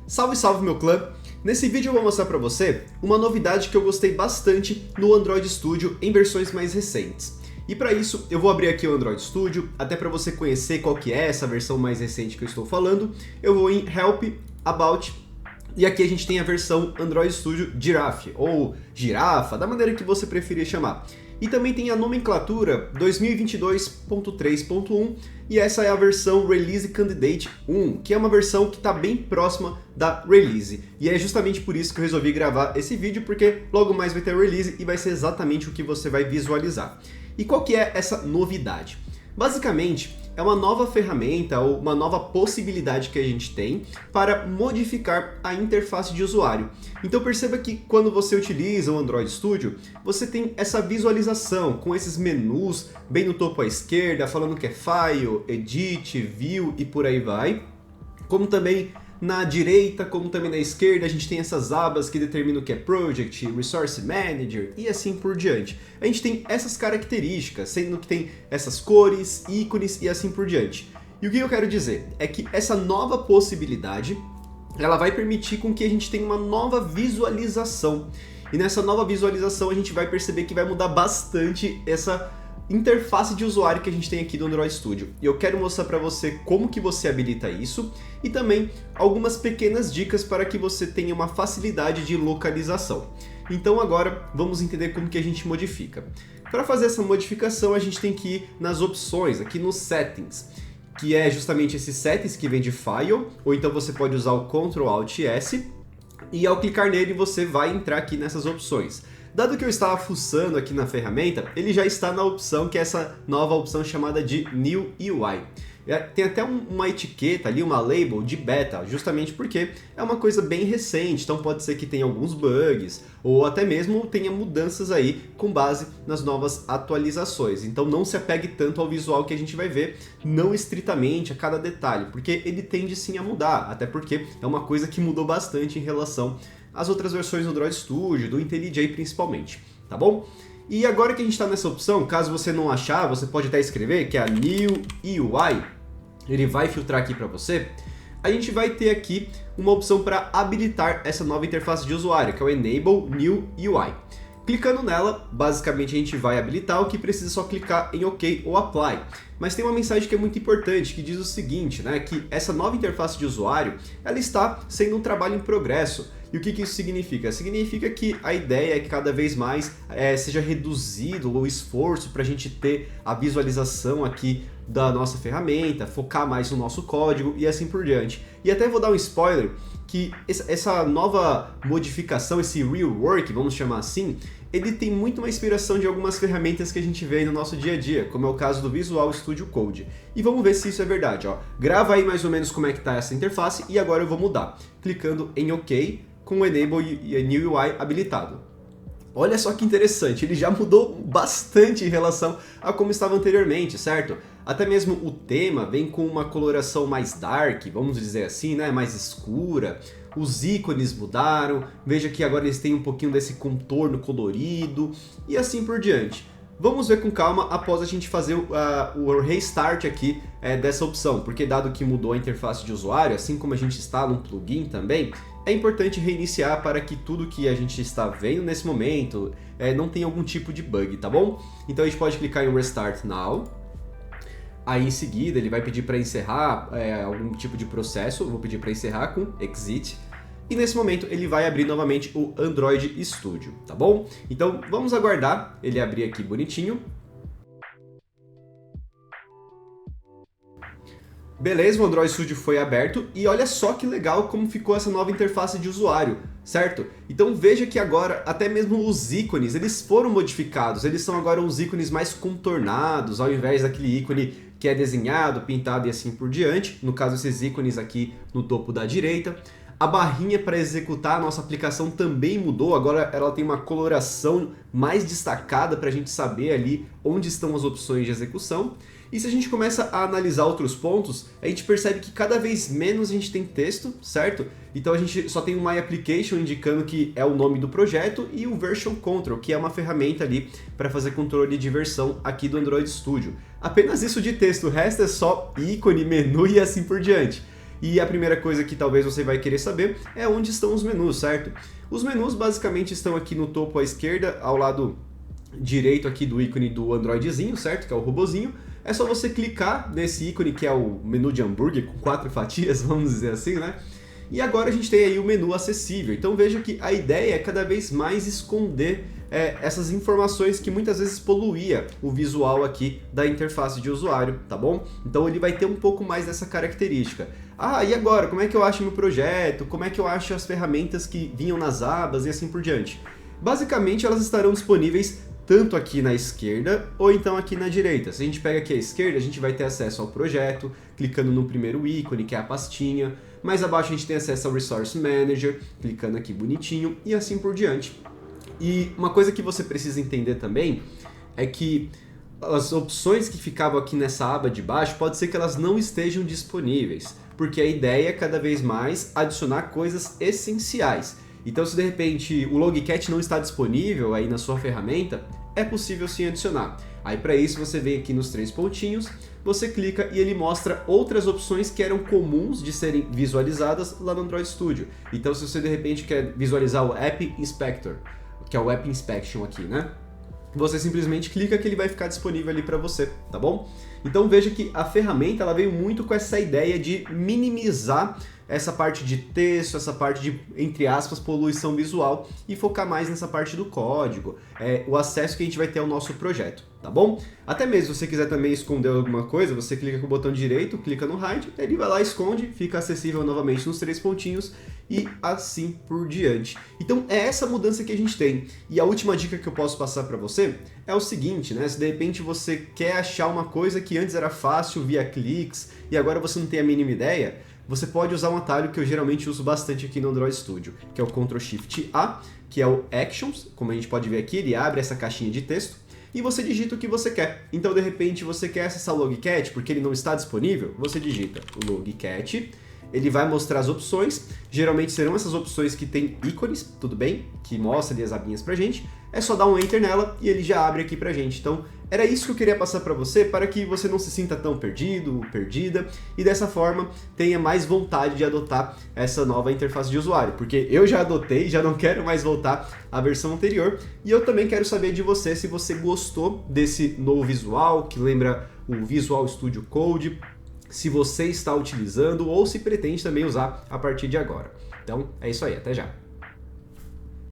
Salve, salve meu clã! Nesse vídeo eu vou mostrar para você uma novidade que eu gostei bastante no Android Studio em versões mais recentes. E para isso eu vou abrir aqui o Android Studio, até para você conhecer qual que é essa versão mais recente que eu estou falando. Eu vou em Help, About, e aqui a gente tem a versão Android Studio Giraffe, ou Girafa, da maneira que você preferir chamar. E também tem a nomenclatura 2022.3.1 e essa é a versão Release Candidate 1, que é uma versão que está bem próxima da Release. E é justamente por isso que eu resolvi gravar esse vídeo, porque logo mais vai ter a Release e vai ser exatamente o que você vai visualizar. E qual que é essa novidade? Basicamente, é uma nova ferramenta ou uma nova possibilidade que a gente tem para modificar a interface de usuário. Então perceba que quando você utiliza o Android Studio, você tem essa visualização com esses menus bem no topo à esquerda, falando que é File, Edit, View e por aí vai. Como também na direita, como também na esquerda, a gente tem essas abas que determinam o que é Project, Resource Manager e assim por diante. A gente tem essas características, sendo que tem essas cores, ícones e assim por diante. E o que eu quero dizer é que essa nova possibilidade, ela vai permitir com que a gente tenha uma nova visualização. E nessa nova visualização a gente vai perceber que vai mudar bastante essa interface de usuário que a gente tem aqui do Android Studio. E eu quero mostrar para você como que você habilita isso e também algumas pequenas dicas para que você tenha uma facilidade de localização. Então agora vamos entender como que a gente modifica. Para fazer essa modificação a gente tem que ir nas opções, aqui nos Settings, que é justamente esses settings que vem de File, ou então você pode usar o Ctrl Alt S e ao clicar nele você vai entrar aqui nessas opções. Dado que eu estava fuçando aqui na ferramenta, ele já está na opção que é essa nova opção chamada de New UI. Tem até uma etiqueta ali, uma label de beta, justamente porque é uma coisa bem recente, então pode ser que tenha alguns bugs, ou até mesmo tenha mudanças aí com base nas novas atualizações. Então não se apegue tanto ao visual que a gente vai ver, não estritamente a cada detalhe, porque ele tende sim a mudar, até porque é uma coisa que mudou bastante em relação às outras versões do Android Studio, do IntelliJ principalmente, tá bom? E agora que a gente está nessa opção, caso você não achar, você pode até escrever que é a New UI, ele vai filtrar aqui para você. A gente vai ter aqui uma opção para habilitar essa nova interface de usuário, que é o Enable New UI. Clicando nela, basicamente a gente vai habilitar, o que precisa só clicar em OK ou Apply. Mas tem uma mensagem que é muito importante, que diz o seguinte, né, que essa nova interface de usuário, ela está sendo um trabalho em progresso. E o que isso significa? Significa que a ideia é que cada vez mais seja reduzido o esforço para a gente ter a visualização aqui da nossa ferramenta, focar mais no nosso código e assim por diante. E até vou dar um spoiler, que essa nova modificação, esse rework, vamos chamar assim, ele tem muito uma inspiração de algumas ferramentas que a gente vê no nosso dia a dia, como é o caso do Visual Studio Code. E vamos ver se isso é verdade, ó. Grava aí mais ou menos como é que está essa interface e agora eu vou mudar, clicando em OK com o Enable New UI habilitado. Olha só que interessante, ele já mudou bastante em relação a como estava anteriormente, certo? Até mesmo o tema vem com uma coloração mais dark, vamos dizer assim, né? Mais escura. Os ícones mudaram, veja que agora eles têm um pouquinho desse contorno colorido e assim por diante. Vamos ver com calma após a gente fazer o restart aqui dessa opção, porque dado que mudou a interface de usuário, assim como a gente instala um plugin também, é importante reiniciar para que tudo que a gente está vendo nesse momento não tenha algum tipo de bug, tá bom? Então a gente pode clicar em Restart Now, aí em seguida ele vai pedir para encerrar algum tipo de processo, eu vou pedir para encerrar com Exit, e nesse momento ele vai abrir novamente o Android Studio, tá bom? Então vamos aguardar ele abrir aqui bonitinho. Beleza, o Android Studio foi aberto e olha só que legal como ficou essa nova interface de usuário, certo? Então veja que agora até mesmo os ícones, eles foram modificados, eles são agora uns ícones mais contornados, ao invés daquele ícone que é desenhado, pintado e assim por diante, no caso esses ícones aqui no topo da direita. A barrinha para executar a nossa aplicação também mudou, agora ela tem uma coloração mais destacada para a gente saber ali onde estão as opções de execução. E se a gente começa a analisar outros pontos, a gente percebe que cada vez menos a gente tem texto, certo? Então a gente só tem um My Application indicando que é o nome do projeto e o Version Control, que é uma ferramenta ali para fazer controle de versão aqui do Android Studio. Apenas isso de texto, o resto é só ícone, menu e assim por diante. E a primeira coisa que talvez você vai querer saber é onde estão os menus, certo? Os menus basicamente estão aqui no topo à esquerda, ao lado direito aqui do ícone do Androidzinho, certo? Que é o robozinho. É só você clicar nesse ícone que é o menu de hambúrguer com 4 fatias, vamos dizer assim, né? E agora a gente tem aí o menu acessível. Então veja que a ideia é cada vez mais esconder essas informações que muitas vezes poluía o visual aqui da interface de usuário, tá bom? Então ele vai ter um pouco mais dessa característica. Ah, e agora? Como é que eu acho meu projeto? Como é que eu acho as ferramentas que vinham nas abas e assim por diante? Basicamente elas estarão disponíveis tanto aqui na esquerda ou então aqui na direita. Se a gente pega aqui a esquerda, a gente vai ter acesso ao projeto, clicando no primeiro ícone, que é a pastinha. Mais abaixo a gente tem acesso ao Resource Manager, clicando aqui bonitinho e assim por diante. E uma coisa que você precisa entender também é que as opções que ficavam aqui nessa aba de baixo, pode ser que elas não estejam disponíveis, porque a ideia é cada vez mais adicionar coisas essenciais. Então se de repente o Logcat não está disponível aí na sua ferramenta, é possível sim adicionar. Aí para isso você vem aqui nos 3 pontinhos, você clica e ele mostra outras opções que eram comuns de serem visualizadas lá no Android Studio. Então se você de repente quer visualizar o App Inspector, que é o App Inspection aqui, né? Você simplesmente clica que ele vai ficar disponível ali para você, tá bom? Então veja que a ferramenta ela veio muito com essa ideia de minimizar essa parte de texto, essa parte de, entre aspas, poluição visual e focar mais nessa parte do código, o acesso que a gente vai ter ao nosso projeto, tá bom? Até mesmo se você quiser também esconder alguma coisa, você clica com o botão direito, clica no Hide, ele vai lá, esconde, fica acessível novamente nos 3 pontinhos e assim por diante. Então é essa mudança que a gente tem. E a última dica que eu posso passar para você é o seguinte, né? Se de repente você quer achar uma coisa que antes era fácil via cliques e agora você não tem a mínima ideia, você pode usar um atalho que eu geralmente uso bastante aqui no Android Studio, que é o Ctrl+Shift+A, que é o Actions, como a gente pode ver aqui, ele abre essa caixinha de texto, e você digita o que você quer. Então, de repente, você quer acessar o Logcat porque ele não está disponível, você digita o Logcat, ele vai mostrar as opções, geralmente serão essas opções que tem ícones, tudo bem? Que mostra ali as abinhas pra gente, é só dar um Enter nela e ele já abre aqui pra gente. Então, era isso que eu queria passar para você, para que você não se sinta tão perdido, perdida, e dessa forma tenha mais vontade de adotar essa nova interface de usuário, porque eu já adotei, já não quero mais voltar à versão anterior, e eu também quero saber de você se você gostou desse novo visual, que lembra o Visual Studio Code, se você está utilizando ou se pretende também usar a partir de agora. Então é isso aí, até já!